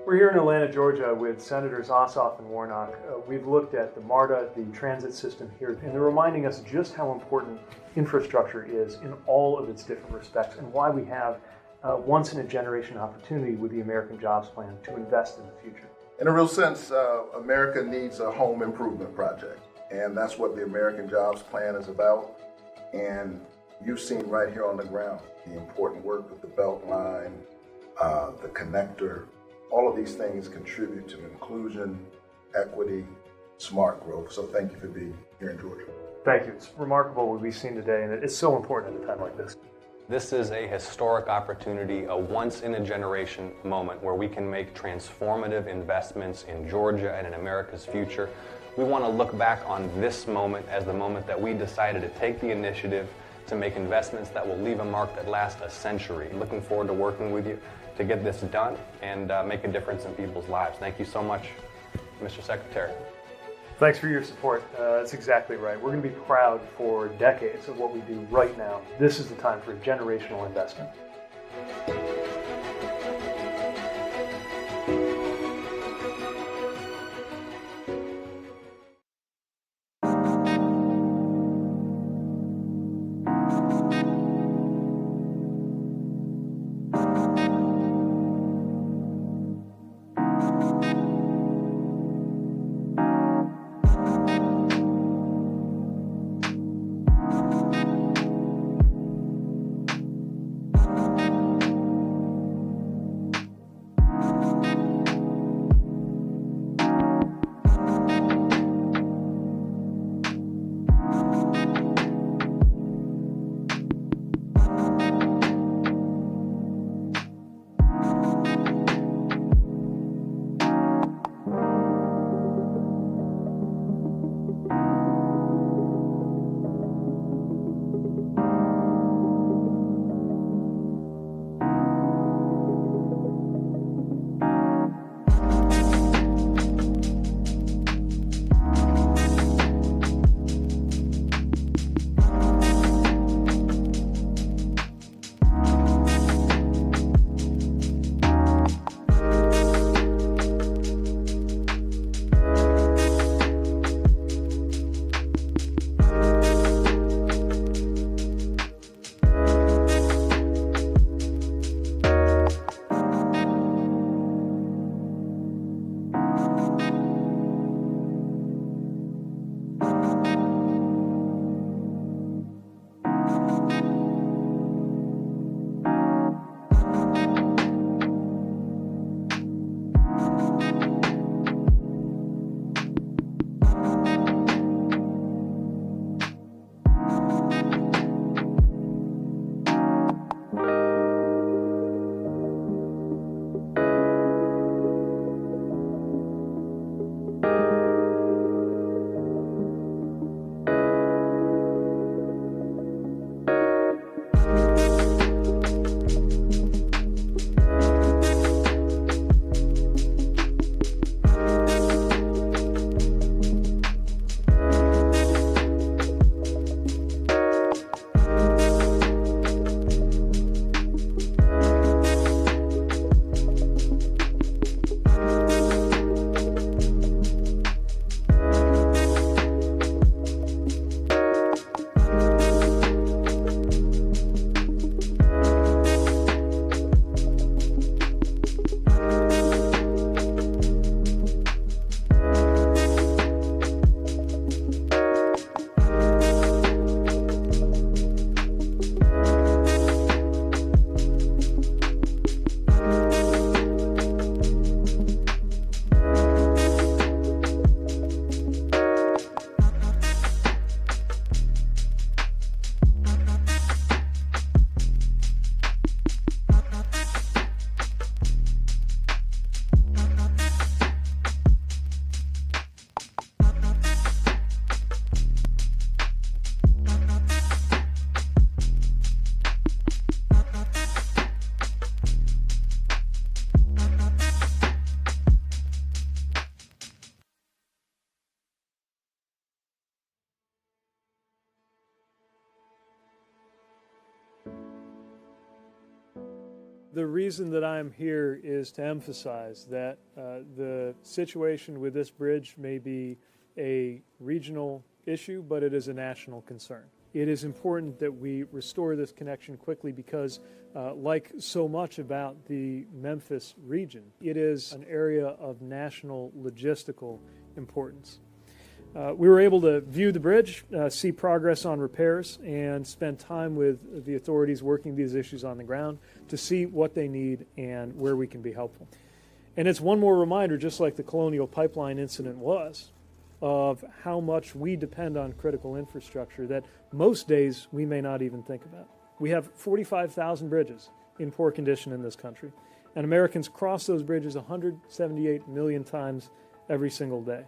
We're here in Atlanta, Georgia with Senators Ossoff and Warnock. We've looked at the MARTA, the transit system here, and they're reminding us just how important infrastructure is in all of its different respects and why we have once-in-a-generation opportunity with the American Jobs Plan to invest in the future. In a real sense, America needs a home improvement project, and that's what the American Jobs Plan is about. And you've seen right here on the ground the important work with the Beltline, the connector. All of these things contribute to inclusion, equity, smart growth. So thank you for being here in Georgia. Thank you. It's remarkable what we've seen today, and it's so important at a time like this. This is a historic opportunity, a once-in-a-generation moment where we can make transformative investments in Georgia and in America's future. We want to look back on this moment as the moment that we decided to take the initiative to make investments that will leave a mark that lasts a century. Looking forward to working with you to get this done and make a difference in people's lives. Thank you so much, Mr. Secretary. Thanks for your support. That's exactly right. We're going to be proud for decades of what we do right now. This is the time for a generational investment. The reason that I'm here is to emphasize that the situation with this bridge may be a regional issue, but it is a national concern. It is important that we restore this connection quickly because, like so much about the Memphis region, it is an area of national logistical importance. We were able to view the bridge, see progress on repairs, and spend time with the authorities working these issues on the ground to see what they need and where we can be helpful. And it's one more reminder, just like the Colonial Pipeline incident was, of how much we depend on critical infrastructure that most days we may not even think about. We have 45,000 bridges in poor condition in this country, and Americans cross those bridges 178 million times every single day.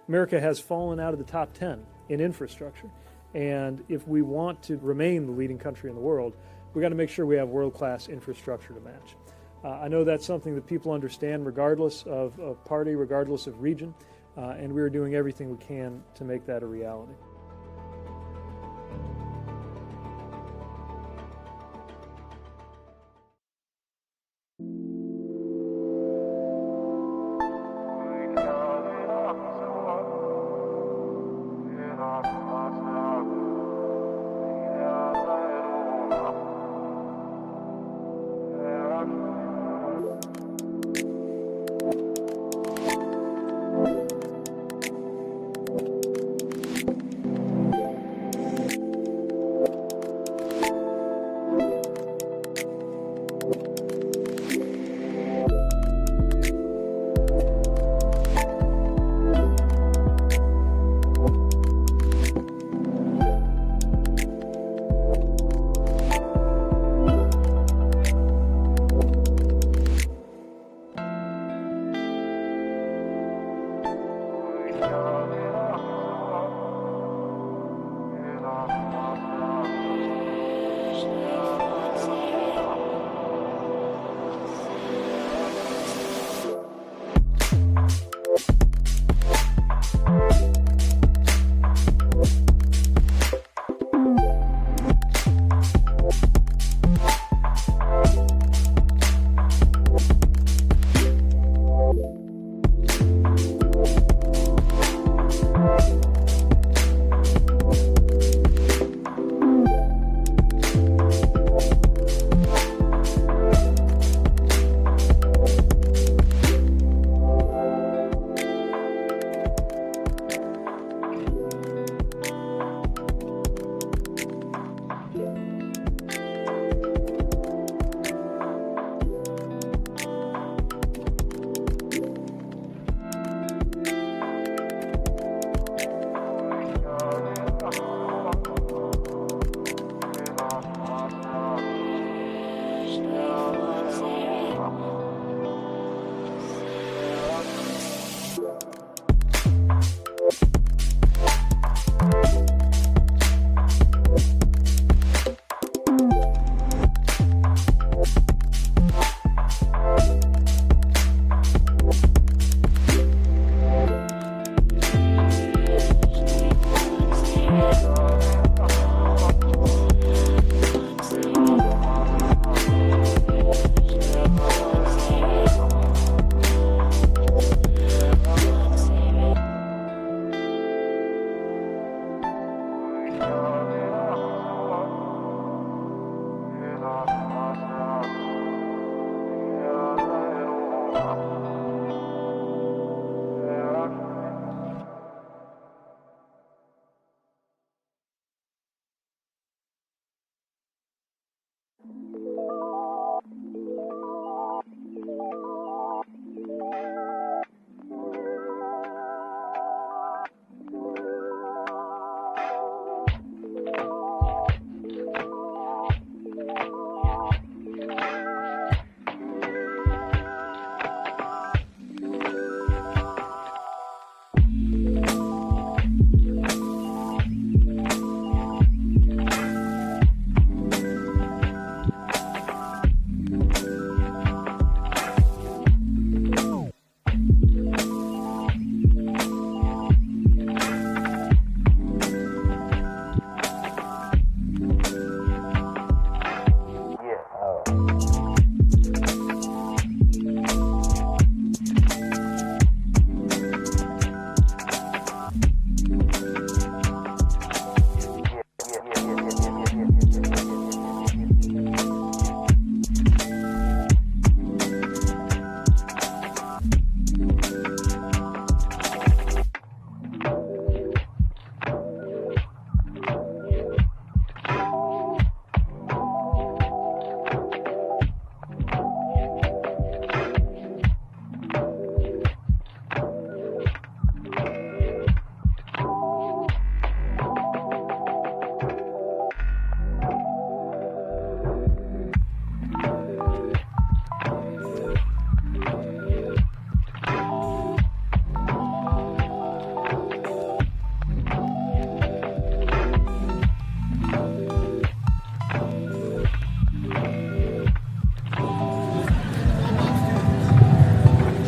America has fallen out of the top 10 in infrastructure, and if we want to remain the leading country in the world, we've got to make sure we have world-class infrastructure to match. I know that's something that people understand regardless of party, regardless of region, and we are doing everything we can to make that a reality.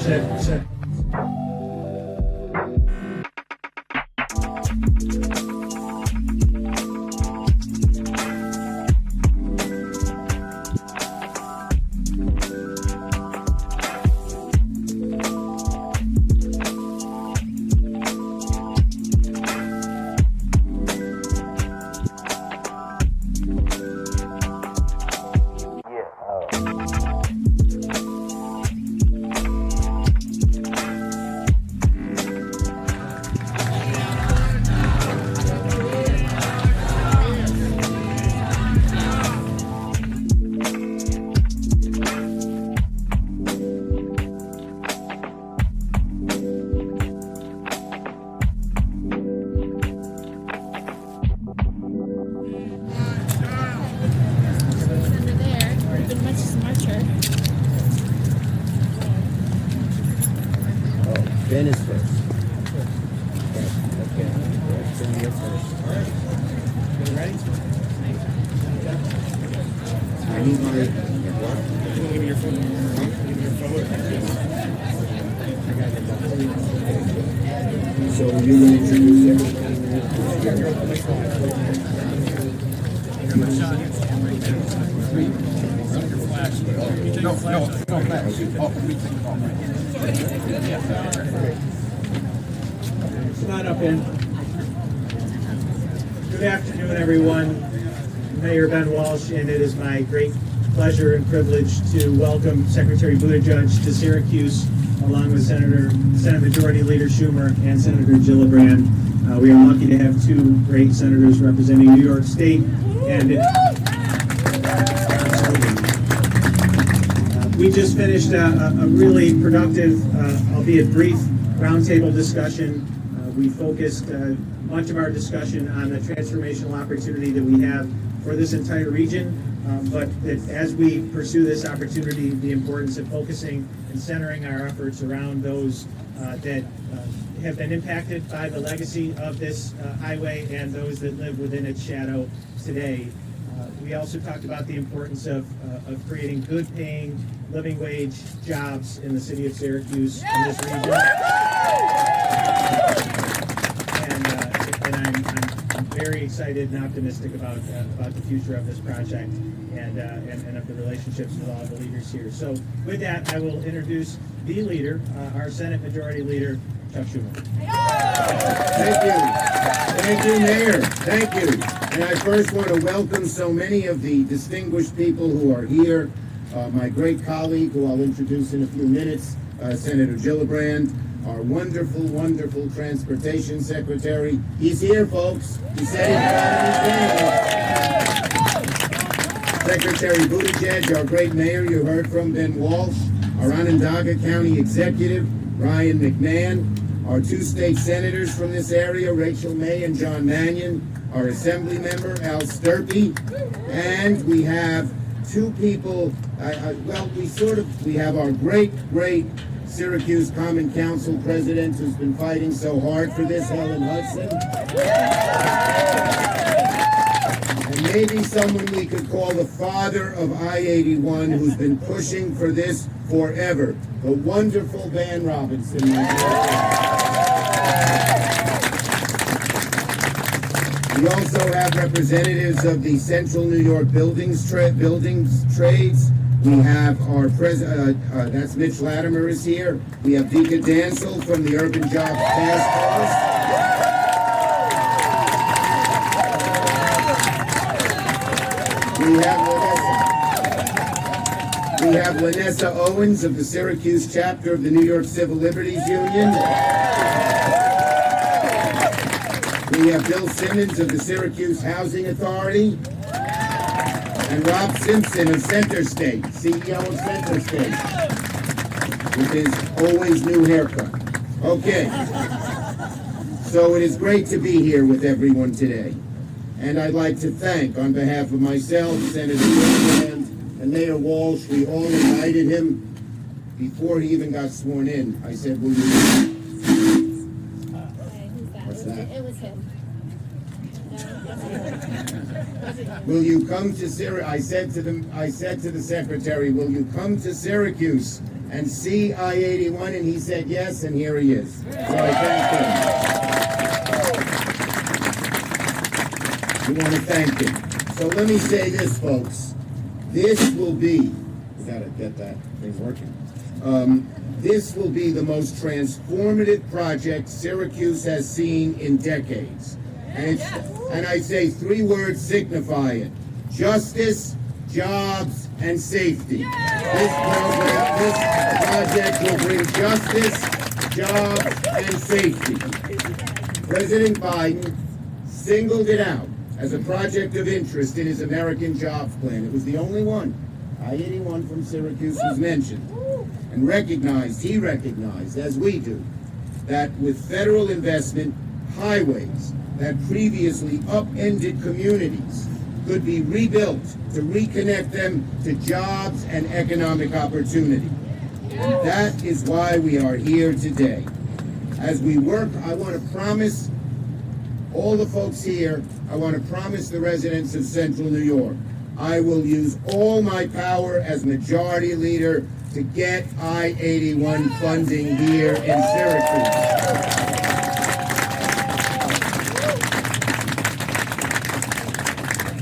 Sit. Ben is first. Okay. Ben, you're first. All right. You ready? I need my what? Give me your phone. Give me your phone. So you will introduce Slide up in. Good afternoon, everyone. Mayor Ben Walsh, and it is my great pleasure and privilege to welcome Secretary Buttigieg to Syracuse, along with Senate Majority Leader Schumer and Senator Gillibrand. We are lucky to have two great senators representing New York State, and we just finished a really productive, albeit brief, roundtable discussion. We focused much of our discussion on the transformational opportunity that we have for this entire region, but that as we pursue this opportunity, the importance of focusing and centering our efforts around those that have been impacted by the legacy of this highway and those that live within its shadow today. We also talked about the importance of creating good-paying, living wage jobs in the city of Syracuse in this region. And I'm very excited and optimistic about the future of this project and of the relationships with all the leaders here. So with that, I will introduce the leader, our Senate Majority Leader, Chuck Schumer. Thank you, Mayor. Thank you. And I first want to welcome so many of the distinguished people who are here. My great colleague, who I'll introduce in a few minutes, Senator Gillibrand, our wonderful, wonderful Transportation Secretary. He's here, folks. He said he got his name. Secretary Buttigieg, our great mayor, you heard from Ben Walsh, our Onondaga County Executive, Ryan McMahon, our two state senators from this area, Rachel May and John Mannion, our Assembly member, Al Sturpey, and we have two people, we have our great Syracuse Common Council president who's been fighting so hard for this, Helen Hudson. And maybe someone we could call the father of I-81 who's been pushing for this forever, the wonderful Van Robinson. We also have representatives of the Central New York buildings trades. We have our president, that's Mitch Latimer is here. We have Dika Dancel from the Urban Jobs Task Force. We have Lanessa Owens of the Syracuse chapter of the New York Civil Liberties Union. We have Bill Simmons of the Syracuse Housing Authority. And Rob Simpson of Center State, CEO of Center State, with his always new haircut. Okay, so it is great to be here with everyone today. And I'd like to thank, on behalf of myself, Senator Gillibrand, and Mayor Walsh, we all invited him before he even got sworn in. I said, will you... What's that? It was him. Will you come to Syracuse? I said to the secretary, will you come to Syracuse and see I-81, and he said yes, and here he is. So I thank him. We want to thank him. So let me say this, folks. This will be, we gotta get that thing working. This will be the most transformative project Syracuse has seen in decades. And I say 3 words signify it: justice, jobs, and safety. This project will bring justice, jobs, and safety. President Biden singled it out as a project of interest in his American Jobs Plan. It was the only one. I-81 from Syracuse was mentioned. And he recognized, as we do, that with federal investment, highways that previously upended communities could be rebuilt to reconnect them to jobs and economic opportunity. And that is why we are here today. As we work, I want to promise all the folks here, I want to promise the residents of Central New York, I will use all my power as majority leader to get I-81 funding here in Syracuse.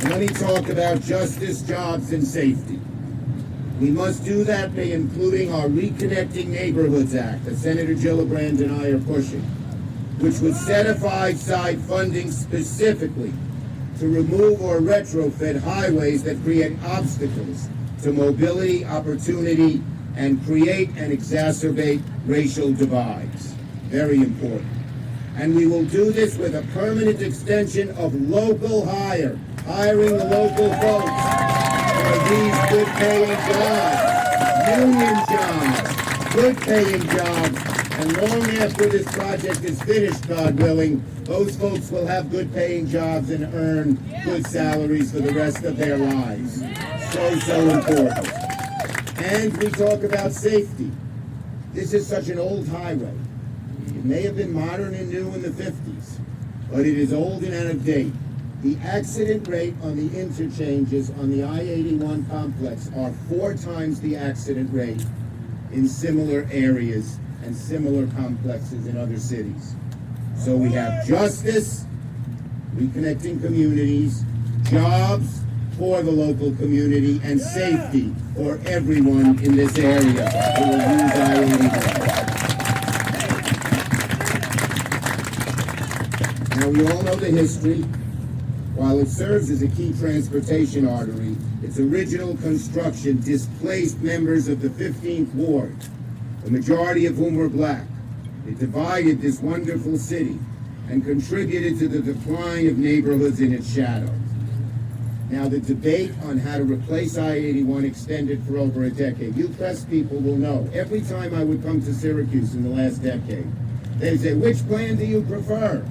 Let me talk about justice, jobs, and safety. We must do that by including our Reconnecting Neighborhoods Act that Senator Gillibrand and I are pushing, which would set aside funding specifically to remove or retrofit highways that create obstacles to mobility, opportunity, and create and exacerbate racial divides. Very important. And we will do this with a permanent extension of local hiring the local folks for these good-paying jobs, union jobs, good-paying jobs, and long after this project is finished, God willing, those folks will have good-paying jobs and earn good salaries for the rest of their lives. So important. And we talk about safety. This is such an old highway. It may have been modern and new in the 50s, but it is old and out of date. The accident rate on the interchanges on the I-81 complex are 4 times the accident rate in similar areas and similar complexes in other cities. So we have justice, reconnecting communities, jobs for the local community, and safety for everyone in this area who will use I-81. Now we all know the history. While it serves as a key transportation artery, its original construction displaced members of the 15th Ward, the majority of whom were black. It divided this wonderful city and contributed to the decline of neighborhoods in its shadow. Now, the debate on how to replace I-81 extended for over a decade. You press people will know. Every time I would come to Syracuse in the last decade, they'd say, which plan do you prefer?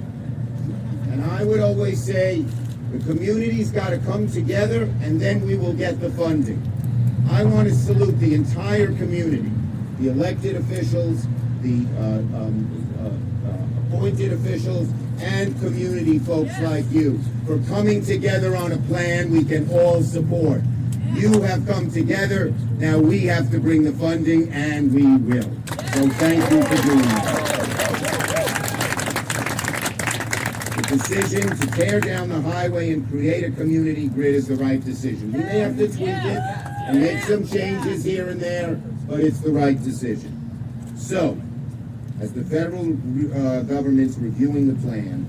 And I would always say, the community's got to come together, and then we will get the funding. I want to salute the entire community, the elected officials, the appointed officials, and community folks like you for coming together on a plan we can all support. You have come together, now we have to bring the funding, and we will. So thank you for doing that. The decision to tear down the highway and create a community grid is the right decision. We may have to tweak it and make some changes here and there, but it's the right decision. So, as the federal government's reviewing the plan,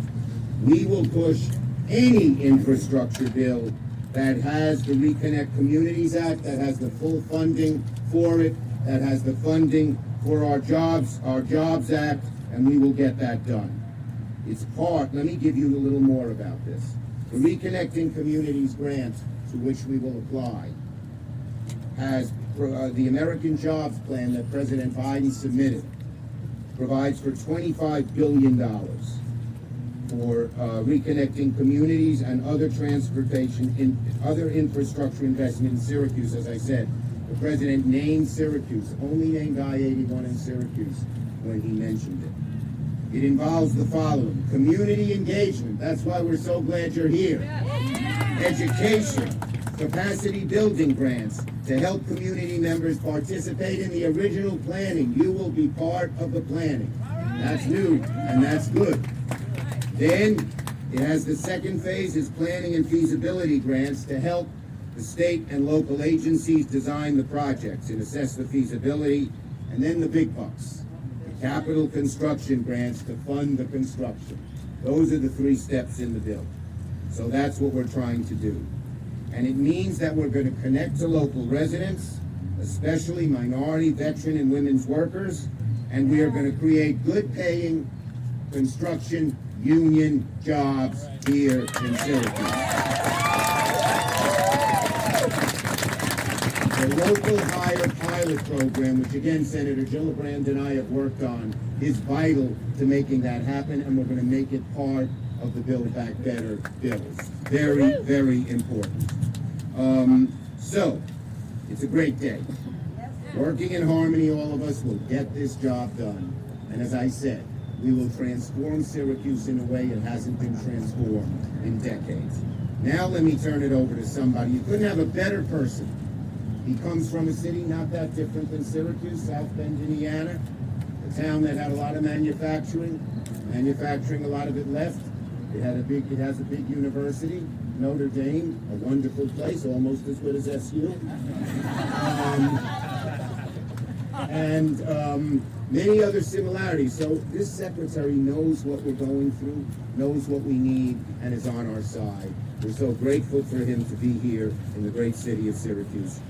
we will push any infrastructure bill that has the Reconnect Communities Act, that has the full funding for it, that has the funding for our Jobs Act, and we will get that done. It's part, let me give you a little more about this. The Reconnecting Communities grant to which we will apply has the American Jobs Plan that President Biden submitted provides for $25 billion for reconnecting communities and other other infrastructure investment in Syracuse. As I said, the president named Syracuse, only named I-81 in Syracuse when he mentioned it. It involves the following: community engagement, that's why we're so glad you're here. Education, capacity building grants to help community members participate in the original planning. You will be part of the planning. That's new, and that's good. Then, it has the second phase is planning and feasibility grants to help the state and local agencies design the projects and assess the feasibility, and then the big bucks, the capital construction grants to fund the construction. Those are the 3 steps in the bill. So that's what we're trying to do. And it means that we're going to connect to local residents, especially minority, veteran, and women's workers, and we are going to create good paying construction union jobs here in Syracuse. The local hire pilot program, which again Senator Gillibrand and I have worked on, is vital to making that happen, and we're going to make it part of the Build Back Better bills. Very, very important. So, it's a great day. Working in harmony, all of us will get this job done. And as I said, we will transform Syracuse in a way it hasn't been transformed in decades. Now let me turn it over to somebody. You couldn't have a better person. He comes from a city not that different than Syracuse, South Bend, Indiana, a town that had a lot of manufacturing, a lot of it left. It has a big university, Notre Dame, a wonderful place, almost as good as SU. And many other similarities. So this secretary knows what we're going through, knows what we need, and is on our side. We're so grateful for him to be here in the great city of Syracuse.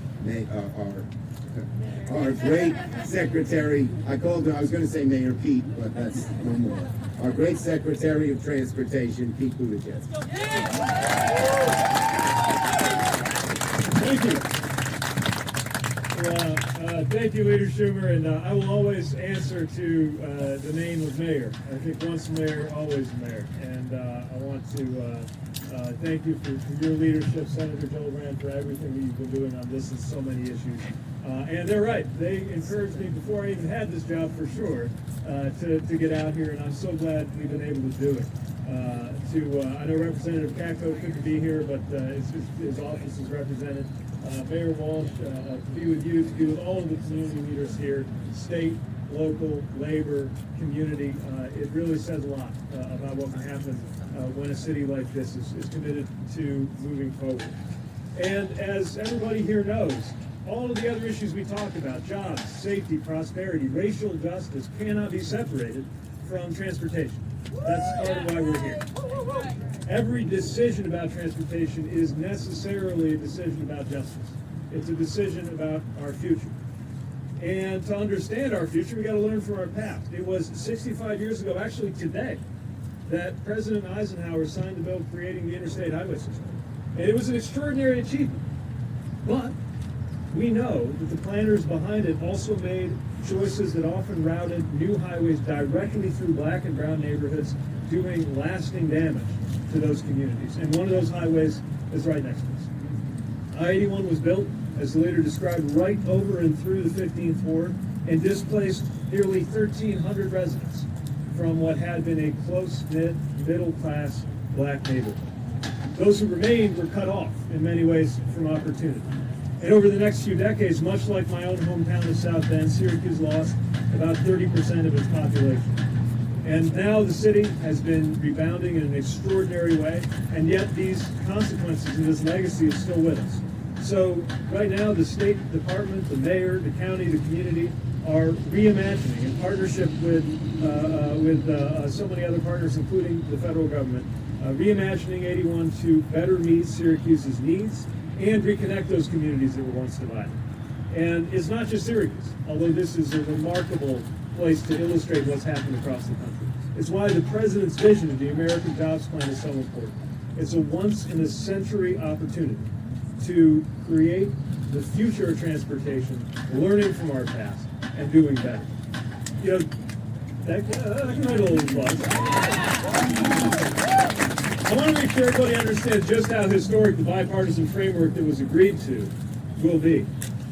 Our great secretary, I was going to say Mayor Pete, but that's no more. Our great Secretary of Transportation, Pete Buttigieg. Thank you. Well, thank you, Leader Schumer, and I will always answer to the name of mayor. I think once mayor, always mayor. And I want to thank you for your leadership, Senator Gillibrand, for everything that you've been doing on this and so many issues. And they're right. They encouraged me before I even had this job, for sure, to get out here, and I'm so glad we've been able to do it. I know Representative Cacto couldn't be here, but his office is represented. Mayor Walsh, to be with you, to be with all of the community leaders here, state, local, labor, community. It really says a lot about what can happen when a city like this is committed to moving forward. And as everybody here knows, all of the other issues we talked about, jobs, safety, prosperity, racial justice, cannot be separated from transportation. That's part of why we're here. Every decision about transportation is necessarily a decision about justice. It's a decision about our future. And to understand our future, we got to learn from our past. It was 65 years ago, actually today, that President Eisenhower signed the bill creating the interstate highway system. And it was an extraordinary achievement. But we know that the planners behind it also made choices that often routed new highways directly through black and brown neighborhoods, doing lasting damage to those communities. And one of those highways is right next to us. I-81 was built, as the leader described, right over and through the 15th Ward, and displaced nearly 1,300 residents from what had been a close-knit, middle-class black neighborhood. Those who remained were cut off, in many ways, from opportunity. And over the next few decades, much like my own hometown of South Bend, Syracuse lost about 30% of its population. And now the city has been rebounding in an extraordinary way, and yet these consequences and this legacy is still with us. So right now, the State Department, the mayor, the county, the community are reimagining in partnership with so many other partners, including the federal government, reimagining 81 to better meet Syracuse's needs and reconnect those communities that were once divided. And it's not just Syracuse, although this is a remarkable place to illustrate what's happened across the country. It's why the President's vision of the American Jobs Plan is so important. It's a once-in-a-century opportunity to create the future of transportation, learning from our past, and doing better. You know, that can write a little applause. I want to make sure everybody understands just how historic the bipartisan framework that was agreed to will be.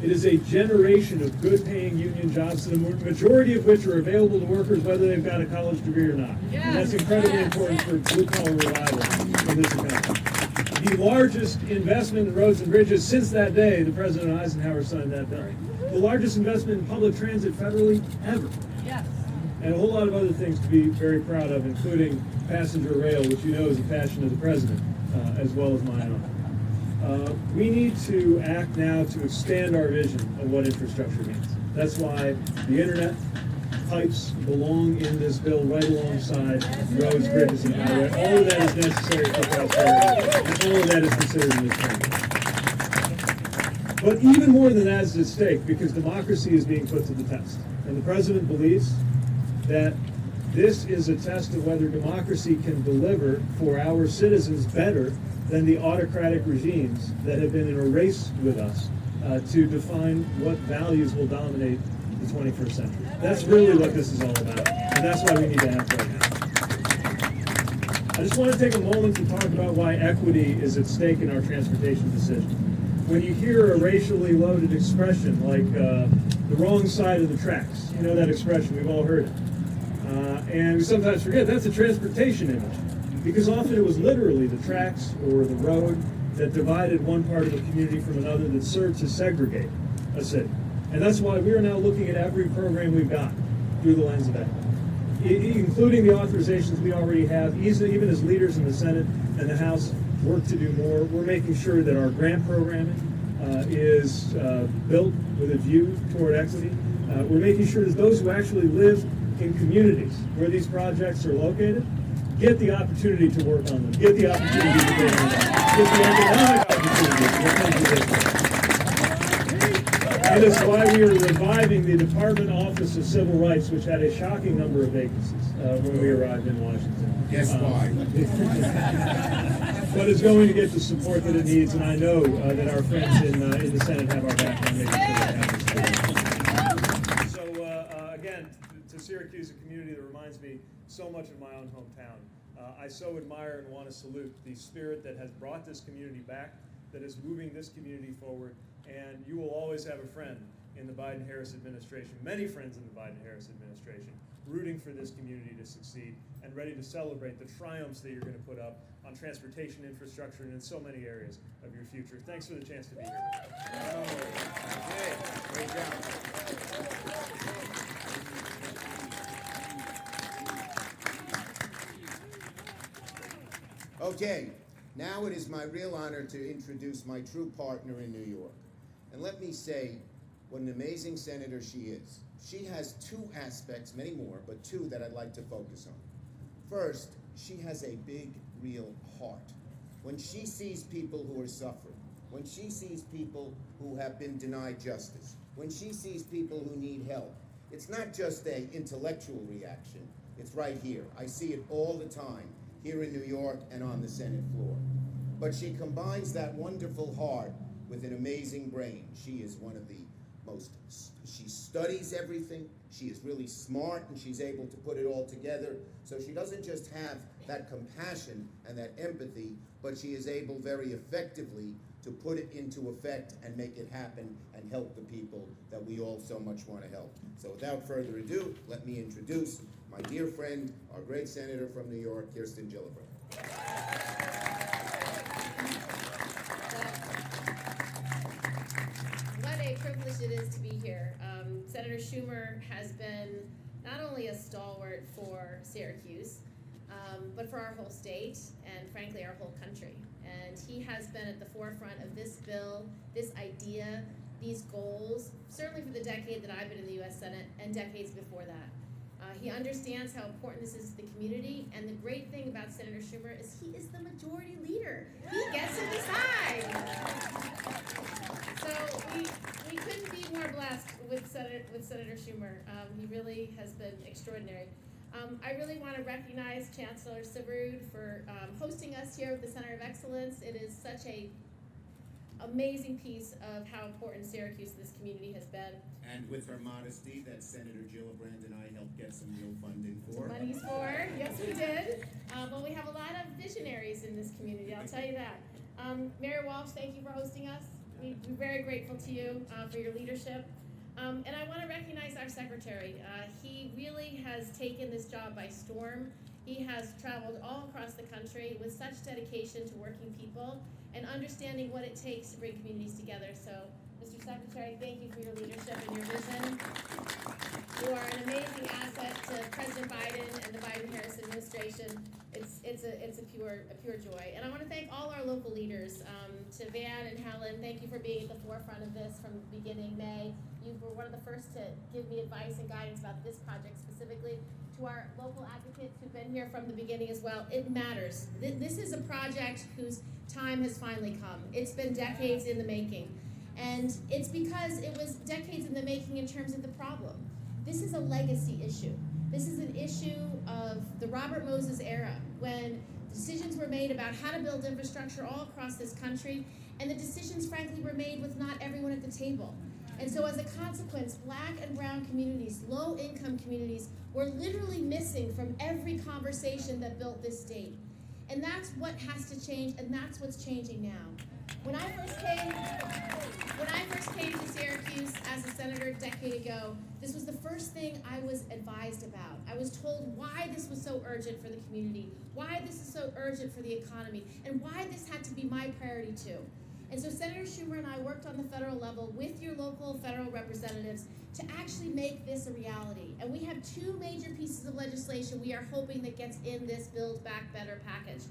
It is a generation of good-paying union jobs, the majority of which are available to workers whether they've got a college degree or not. And that's incredibly important for blue-collar revival in this economy. the largest investment in roads and bridges since that day that President Eisenhower signed that bill. The largest investment in public transit federally ever. Yes. And a whole lot of other things to be very proud of, including passenger rail, which you know is a passion of the President, as well as my own. We need to act now to expand our vision of what infrastructure means. That's why the internet pipes belong in this bill right alongside roads, bridges, and highways. All of that is necessary for prosperity, and all of that is considered in this framework. But even more than that is at stake, because democracy is being put to the test. And the President believes that this is a test of whether democracy can deliver for our citizens better than the autocratic regimes that have been in a race with us to define what values will dominate the 21st century. That's really what this is all about, and that's why we need to act right now. I just want to take a moment to talk about why equity is at stake in our transportation decision. When you hear a racially loaded expression like the wrong side of the tracks, you know that expression, we've all heard it. And we sometimes forget that's a transportation image, because often it was literally the tracks or the road that divided one part of a community from another that served to segregate a city. And that's why we are now looking at every program we've got through the lens of that, including the authorizations we already have. Even as leaders in the Senate and the House work to do more, we're making sure that our grant programming is built with a view toward equity. We're making sure that those who actually live in communities where these projects are located get the opportunity to work on them, get the opportunity to get on them, get the economic opportunity to come to this. And it's why we are reviving the Department Office of Civil Rights, which had a shocking number of vacancies when we arrived in Washington. Guess why? But it's going to get the support that it needs, and I know that our friends in the Senate have our back on making sure that happens. So again, to Syracuse, a community that reminds me so much of my own hometown. I so admire and want to salute the spirit that has brought this community back, that is moving this community forward, and you will always have a friend in the Biden-Harris administration, many friends in the Biden-Harris administration, rooting for this community to succeed and ready to celebrate the triumphs that you're going to put up on transportation infrastructure and in so many areas of your future. Thanks for the chance to be here. Okay, great job. Okay, now it is my real honor to introduce my true partner in New York. And let me say what an amazing senator she is. She has two aspects, many more, but two that I'd like to focus on. First, she has a big, real heart. When she sees people who are suffering, when she sees people who have been denied justice, when she sees people who need help, it's not just an intellectual reaction, it's right here. I see it all the time, here in New York and on the Senate floor. But she combines that wonderful heart with an amazing brain. She is one of the most, she studies everything, she is really smart, and she's able to put it all together. So she doesn't just have that compassion and that empathy, but she is able very effectively to put it into effect and make it happen and help the people that we all so much want to help. So without further ado, let me introduce my dear friend, our great senator from New York, Kirsten Gillibrand. What a privilege it is to be here. Senator Schumer has been not only a stalwart for Syracuse, but for our whole state and frankly our whole country. And he has been at the forefront of this bill, this idea, these goals, certainly for the decade that I've been in the U.S. Senate and decades before that. He understands how important this is to the community, and the great thing about Senator Schumer is he is the majority leader. He gets to decide. So we couldn't be more blessed with Senator Schumer. He really has been extraordinary. I really want to recognize Chancellor Syverud for hosting us here at the Center of Excellence. It is such a amazing piece of how important Syracuse to this community has been. And with her modesty, that Senator Gillibrand and I helped get some real funding for. Money's for, yes we did. Well, we have a lot of visionaries in this community, I'll tell you that. Mayor Walsh, thank you for hosting us. We're very grateful to you for your leadership. And I want to recognize our secretary. He really has taken this job by storm. He has traveled all across the country with such dedication to working people and understanding what it takes to bring communities together. So, Mr. Secretary, thank you for your leadership and your vision. You are an amazing asset to President Biden and the Biden-Harris administration. It's a pure joy. And I want to thank all our local leaders. To Van and Helen, thank you for being at the forefront of this from the beginning. May, you were one of the first to give me advice and guidance about this project specifically. To our local advocates who've been here from the beginning as well, it matters. This is a project whose time has finally come. It's been decades in the making. And it's because it was decades in the making in terms of the problem. This is a legacy issue. This is an issue of the Robert Moses era, when decisions were made about how to build infrastructure all across this country, and the decisions, frankly, were made with not everyone at the table. And so as a consequence, Black and brown communities, low-income communities, were literally missing from every conversation that built this state. And that's what has to change, and that's what's changing now. When I first came to Syracuse as a senator a decade ago, this was the first thing I was advised about. I was told why this was so urgent for the community, why this is so urgent for the economy, and why this had to be my priority too. And so Senator Schumer and I worked on the federal level with your local federal representatives to actually make this a reality. And we have two major pieces of legislation we are hoping that gets in this Build Back Better package.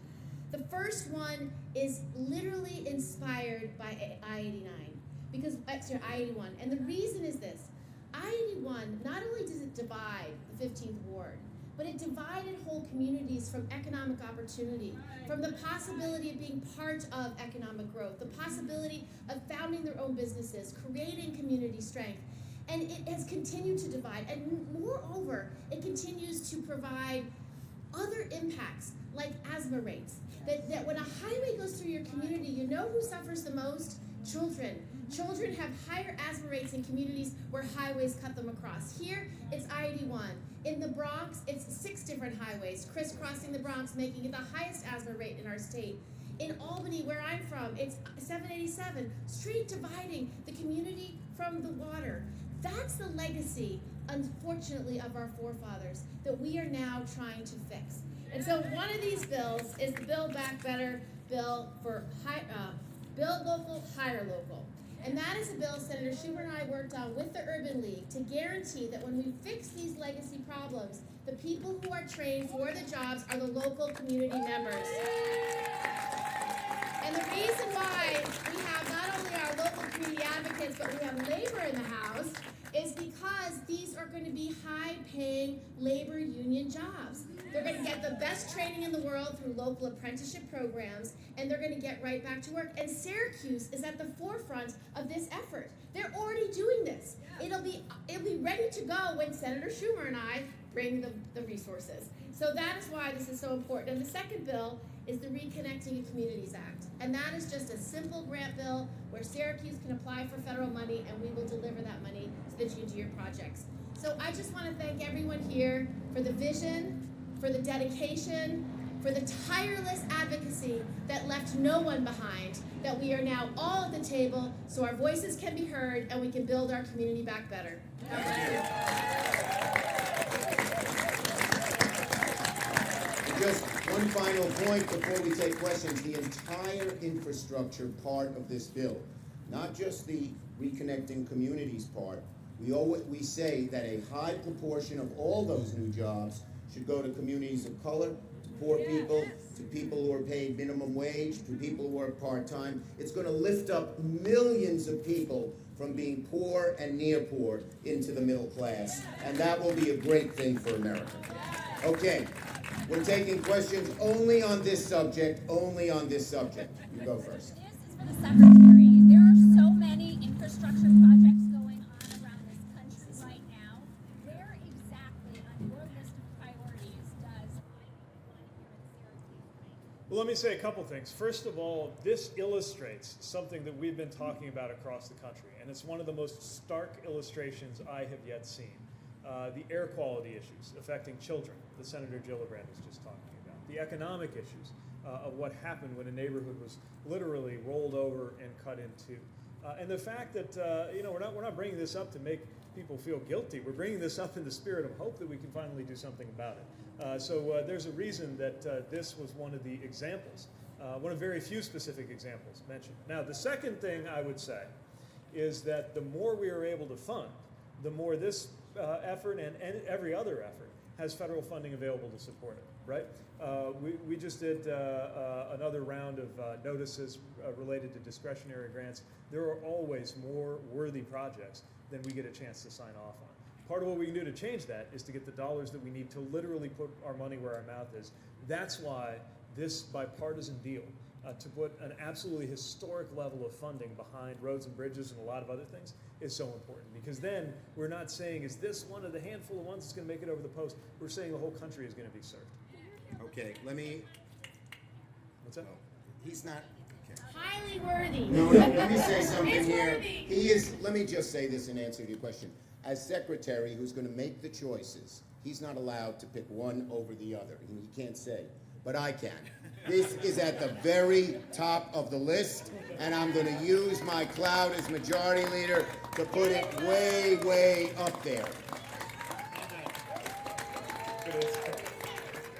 The first one is literally inspired by I-89, because I-81. And the reason is this: I-81, not only does it divide the 15th Ward, but it divided whole communities from economic opportunity, from the possibility of being part of economic growth, the possibility of founding their own businesses, creating community strength. And it has continued to divide. And moreover, it continues to provide other impacts, like asthma rates. That when a highway goes through your community, you know who suffers the most? Children. Children have higher asthma rates in communities where highways cut them across. Here, it's I-81. In the Bronx, it's 6 different highways crisscrossing the Bronx, making it the highest asthma rate in our state. In Albany, where I'm from, it's 787, street dividing the community from the water. That's the legacy, unfortunately, of our forefathers that we are now trying to fix. And so one of these bills is the Build Back Better bill for Build Local, Hire Local. And that is a bill Senator Schumer and I worked on with the Urban League to guarantee that when we fix these legacy problems, the people who are trained for the jobs are the local community members. And the reason why we have not only our local community advocates, but we have labor in the House is because these are going to be high-paying labor union jobs. They're going to get the best training in the world through local apprenticeship programs, and they're going to get right back to work. And Syracuse is at the forefront of this effort. They're already doing this. It'll be ready to go when Senator Schumer and I bring the resources. So that is why this is so important. And the second bill is the Reconnecting Communities Act. And that is just a simple grant bill where Syracuse can apply for federal money, and we will deliver that money so that you can do your projects. So I just want to thank everyone here for the vision, for the dedication, for the tireless advocacy that left no one behind, that we are now all at the table so our voices can be heard and we can build our community back better. Just one final point before we take questions. The entire infrastructure part of this bill, not just the reconnecting communities part, we say that a high proportion of all those new jobs should go to communities of color, to poor people, to people who are paid minimum wage, to people who are part-time. It's going to lift up millions of people from being poor and near poor into the middle class, and that will be a great thing for America. Okay, we're taking questions only on this subject, only on this subject. You go first. This is for the Secretary. There are so many infrastructure projects going on around this country right now. Where exactly on your list of priorities does I-81 here in Syracuse rank? Well, let me say a couple things. First of all, this illustrates something that we've been talking about across the country, and it's one of the most stark illustrations I have yet seen. The air quality issues affecting children that Senator Gillibrand was just talking about. The economic issues of what happened when a neighborhood was literally rolled over and cut in two. And the fact that we're not bringing this up to make people feel guilty. We're bringing this up in the spirit of hope that we can finally do something about it. So there's a reason that this was one of the examples, one of very few specific examples mentioned. Now, the second thing I would say is that the more we are able to fund, the more this effort and every other effort has federal funding available to support it, right? We just did another round of notices related to discretionary grants. There are always more worthy projects than we get a chance to sign off on. Part of what we can do to change that is to get the dollars that we need to literally put our money where our mouth is. That's why this bipartisan deal to put an absolutely historic level of funding behind roads and bridges and a lot of other things is so important, because then we're not saying, is this one of the handful of ones that's going to make it over the post? We're saying the whole country is going to be served. Okay, let me. What's that? He's not. Okay. Highly worthy. No, let me say something It's here. worthy. He is. Let me just say this in answer to your question. As secretary, who's going to make the choices, he's not allowed to pick one over the other. He can't say, but I can. This is at the very top of the list, and I'm going to use my clout as majority leader to put it way, way up there.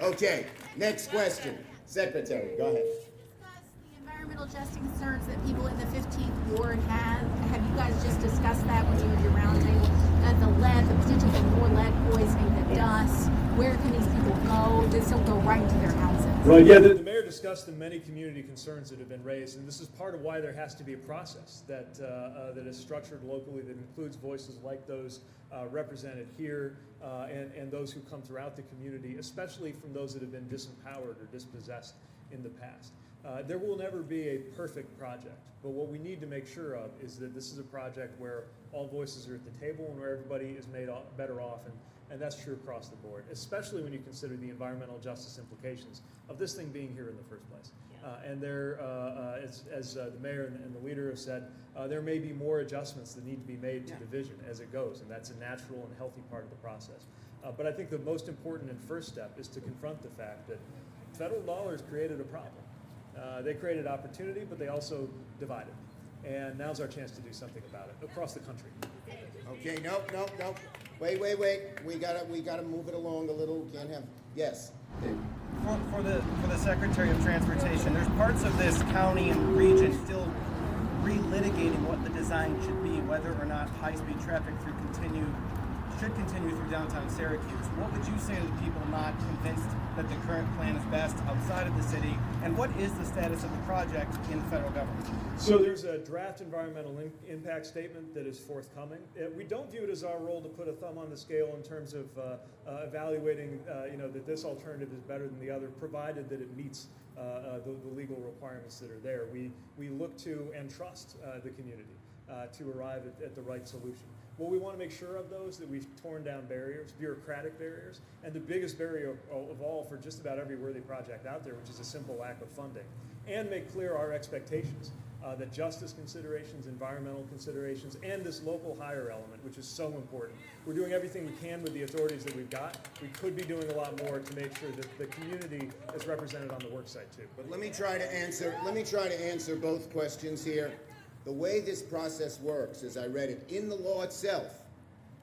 Okay, next question. Secretary, go ahead. Discuss the environmental justice concerns that people in the 15th Ward have. Have you guys just discussed that when you were at your roundtable? The lead, the potential for more lead poisoning, the dust. Where can these people go? This will go right into their houses. Right, yeah, the mayor discussed the many community concerns that have been raised, and this is part of why there has to be a process that is structured locally that includes voices like those represented here and those who come throughout the community, especially from those that have been disempowered or dispossessed in the past. There will never be a perfect project, but what we need to make sure of is that this is a project where all voices are at the table and where everybody is made better off, and that's true across the board, especially when you consider the environmental justice implications of this thing being here in the first place. And there, as the mayor and the leader have said, there may be more adjustments that need to be made to the vision as it goes, and that's a natural and healthy part of the process. But I think the most important and first step is to confront the fact that federal dollars created a problem. They created opportunity, but they also divided. And now's our chance to do something about it across the country. Okay, nope. Wait. We gotta move it along a little. Can't have. Yes. For the Secretary of Transportation, there's parts of this county and region still relitigating what the design should be, whether or not high-speed traffic should continue through downtown Syracuse. What would you say to the people not convinced that the current plan is best outside of the city, and what is the status of the project in the federal government? So there's a draft environmental impact statement that is forthcoming. We don't view it as our role to put a thumb on the scale in terms of evaluating, that this alternative is better than the other, provided that it meets the legal requirements that are there. We look to and trust the community to arrive at the right solution. What we want to make sure of, though, is that we've torn down barriers, bureaucratic barriers, and the biggest barrier of all for just about every worthy project out there, which is a simple lack of funding, and make clear our expectations that justice considerations, environmental considerations, and this local hire element, which is so important. We're doing everything we can with the authorities that we've got. We could be doing a lot more to make sure that the community is represented on the work site too. But let me try to answer both questions here. The way this process works, as I read it, in the law itself,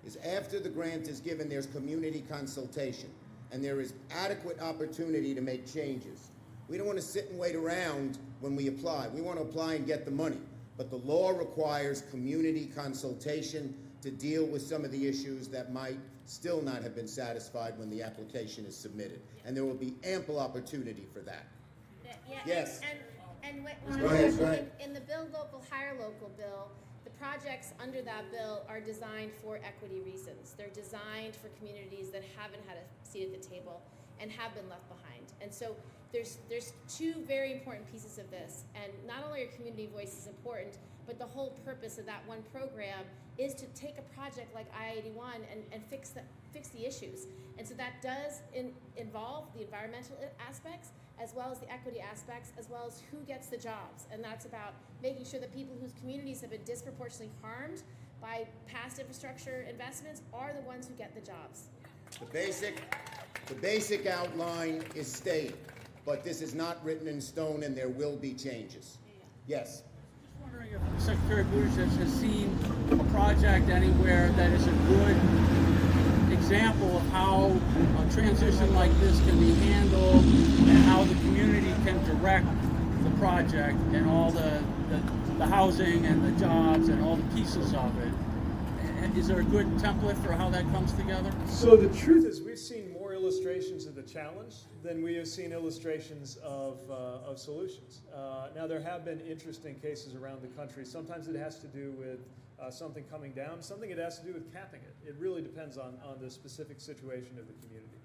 is after the grant is given, there's community consultation, and there is adequate opportunity to make changes. We don't want to sit and wait around when we apply. We want to apply and get the money. But the law requires community consultation to deal with some of the issues that might still not have been satisfied when the application is submitted. And there will be ample opportunity for that. Yes. And Go ahead. in the Build Local, Hire Local bill, the projects under that bill are designed for equity reasons. They're designed for communities that haven't had a seat at the table and have been left behind. And so there's two very important pieces of this. And not only are community voices important, but the whole purpose of that one program is to take a project like I-81 and fix the issues. And so that does involve the environmental aspects, as well as the equity aspects, as well as who gets the jobs. And that's about making sure that people whose communities have been disproportionately harmed by past infrastructure investments are the ones who get the jobs. The basic outline is staying, but this is not written in stone and there will be changes. Yes? Just wondering if Secretary Buttigieg has seen a project anywhere that is a good example of how a transition like this can be handled and how the community can direct the project and all the housing and the jobs and all the pieces of it. Is there a good template for how that comes together? So the truth is, we've seen more illustrations of the challenge than we have seen illustrations of solutions. Now, there have been interesting cases around the country. Sometimes it has to do with something coming down. Something it has to do with capping it. It really depends on the specific situation of the community.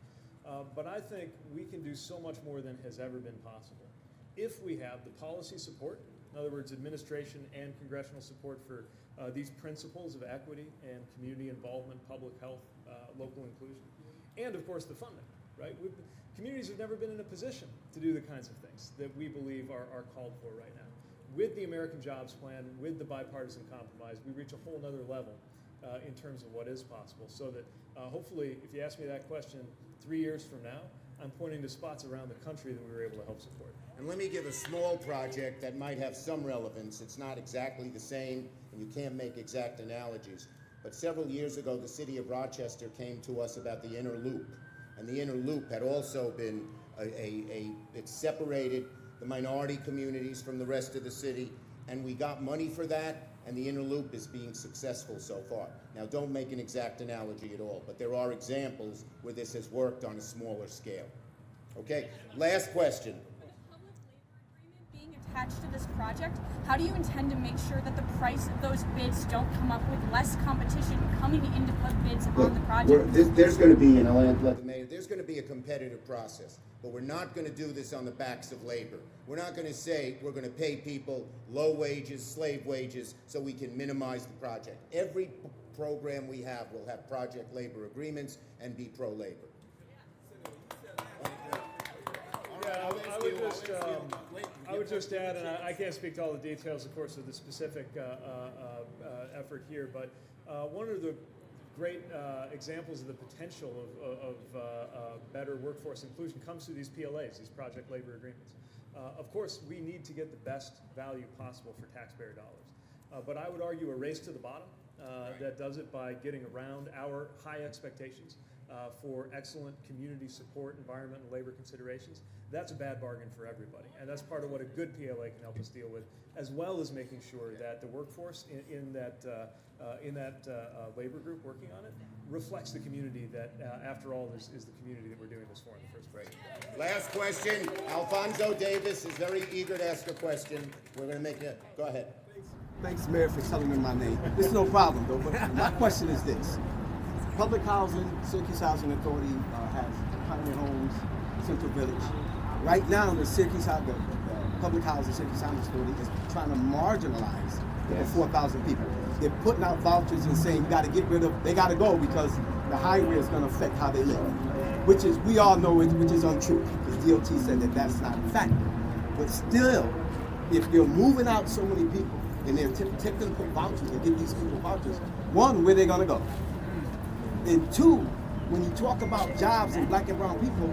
But I think we can do so much more than has ever been possible if we have the policy support. In other words, administration and congressional support for these principles of equity and community involvement, public health, local inclusion, and of course the funding, right? Communities have never been in a position to do the kinds of things that we believe are called for right now. With the American Jobs Plan, with the bipartisan compromise, we reach a whole nother level in terms of what is possible, so that hopefully, if you ask me that question 3 years from now, I'm pointing to spots around the country that we were able to help support. And let me give a small project that might have some relevance. It's not exactly the same, and you can't make exact analogies. But several years ago, the city of Rochester came to us about the inner loop. And the inner loop had also been it separated the minority communities from the rest of the city, and we got money for that, and the inner loop is being successful so far. Now, don't make an exact analogy at all, but there are examples where this has worked on a smaller scale. Okay, last question. Being attached to this project, how do you intend to make sure that the price of those bids don't come up with less competition coming in to put bids on the project? There's going to be, and I'll let the mayor, there's going to be a competitive process, but we're not going to do this on the backs of labor. We're not going to say we're going to pay people low wages, slave wages, so we can minimize the project. Every program we have will have project labor agreements and be pro-labor. Yeah, I would just add, and I can't speak to all the details, of course, of the specific effort here, but one of the great examples of the potential of better workforce inclusion comes through these PLAs, these project labor agreements. Of course, we need to get the best value possible for taxpayer dollars, but I would argue a race to the bottom that does it by getting around our high expectations for excellent community support, environment, and labor considerations. That's a bad bargain for everybody, and that's part of what a good PLA can help us deal with, as well as making sure that the workforce in that labor group working on it reflects the community that, after all, is the community that we're doing this for in the first place. Last question. Alfonso Davis is very eager to ask a question. We're going to make it. Go ahead. Thanks, Mayor, for telling me my name. It's no problem, though, but my question is this. Public housing, Syracuse Housing Authority has Pioneer Homes, Central Village. Right now, the Syracuse Public Housing, Syracuse Housing Authority is trying to marginalize the 4,000 people. They're putting out vouchers and saying you got to get rid of, they got to go because the highway is going to affect how they live, which is, we all know, which is untrue, because DOT said that that's not a fact. But still, if you're moving out so many people and they're attempting to put vouchers and give these people vouchers, one, where they going to go? And two, when you talk about jobs and black and brown people,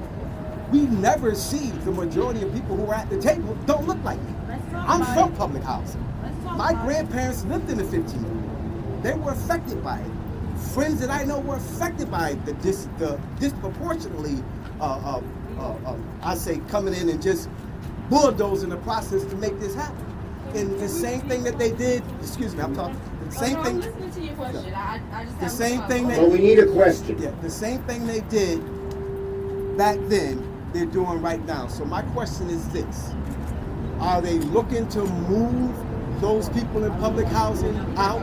we never see the majority of people who are at the table don't look like me. I'm from public housing. My grandparents lived in the 15. They were affected by it. Friends that I know were affected by the disproportionately, I say, coming in and just bulldozing the process to make this happen. And the same thing that they did, excuse me, I'm talking, the same thing. I'm listening to your question. I just the same thing. that. Well, we need a question. Yeah, the same thing they did back then, they're doing right now. So my question is this: are they looking to move those people in public housing out?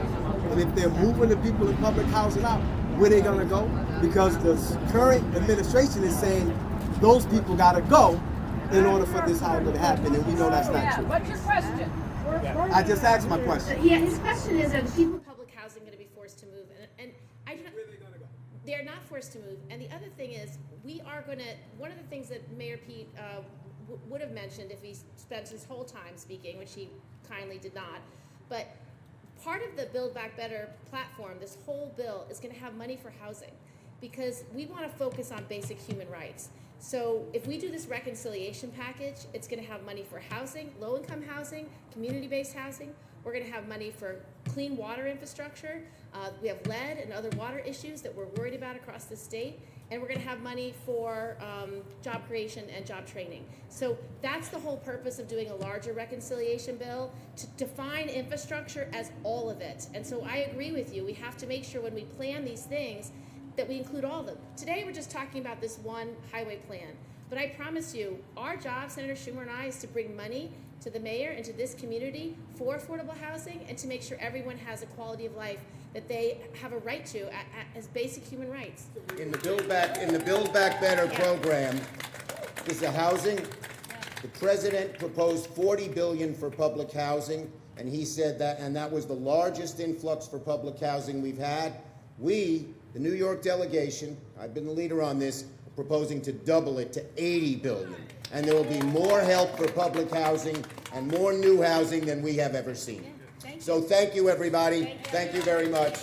And if they're moving the people in public housing out, where they gonna go? Because the current administration is saying those people gotta go in order for this housing to happen, and we know that's not true. What's your question? I just asked my question. Yeah, his question is, are people in public housing going to be forced to move? And I don't, where are they going to go? They're not forced to move. And the other thing is, we are going to, one of the things that Mayor Pete would have mentioned if he spent his whole time speaking, which he kindly did not, but part of the Build Back Better platform, this whole bill, is going to have money for housing, because we want to focus on basic human rights. So if we do this reconciliation package, it's going to have money for housing, low-income housing, community-based housing. We're going to have money for clean water infrastructure. We have lead and other water issues that we're worried about across the state. And we're going to have money for job creation and job training. So that's the whole purpose of doing a larger reconciliation bill, to define infrastructure as all of it. And so I agree with you. We have to make sure when we plan these things that we include all of them. Today we're just talking about this one highway plan. But I promise you, our job, Senator Schumer and I, is to bring money to the mayor and to this community for affordable housing and to make sure everyone has a quality of life that they have a right to as basic human rights. In the Build Back Better program, this is a housing. The president proposed $40 billion for public housing, and he said that, and that was the largest influx for public housing we've had. We, the New York delegation, I've been the leader on this, proposing to double it to $80 billion. And there will be more help for public housing and more new housing than we have ever seen. So thank you, everybody. Thank you very much.